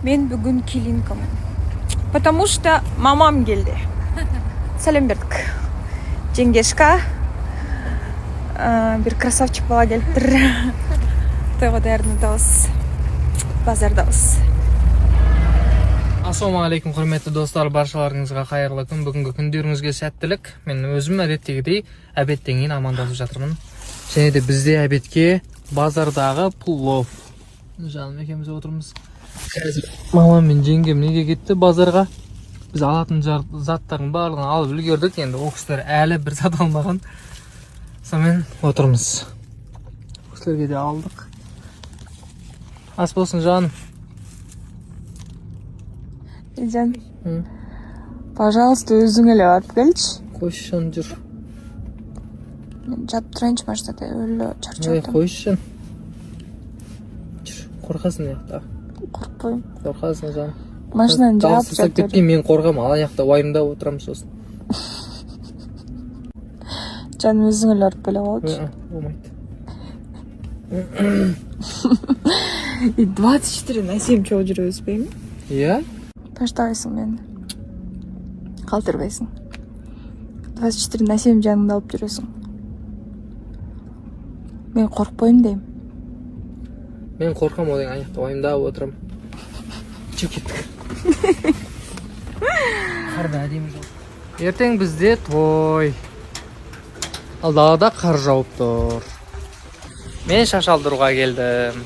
Мен бүгін келинкамын. Потому что мамам келді. Сәлем бердік. Жеңгешка. Bir красавчик бала келіп тұр. Тойға даярданабыз. Базардабыз. Ассалаумағалейкум, құрметті достар, баршаларыңызға қайырлы күн. Бүгінгі күндеріңізге сәттілік. Мен өзім әдеттегідей әбеттен кейін амандасып жатырмын. Және де бізде әбетке базардағы плов. Жаным екеуміз отырмыз. Қазір мамам мен жеңгем неге кетті базарға? Біз алатын заттардың барлығын алып үлгердік. Енді ол кісілер әлі бір зат алмаған. Сонымен отырмыз. Ол кісілерге де алдық. Ас болсын жаным. Ильжан, пожалуйста, өзің әлі барып келші. Қойшын жүр. Мен жатып тұрайыншы машинада, өлі чарчап. Қойшын. Жүр, қорқасың яқта. Қорқпайым. Қорқасың жаным. Машинаны жауып жатыр. Мен қорқам, ала яқта уайымдап отырамын сосын. Жаным өзің әлі барып келе қалшы. Болмайды. 24/7 чоғы жүріп өспеймін? Иә? Таштабайсың мені. Қалтырбайсың. 24/7 жаныңда алып жүресің. Мен қорқпайым деймін. Мен қорқам, одан аяқта уайымдап отырам. Чек кеттік. Қарда әдемі жол. Ертең бізде той. Ал далада қар жауып тұр. Мен шаш алдыруға келдім.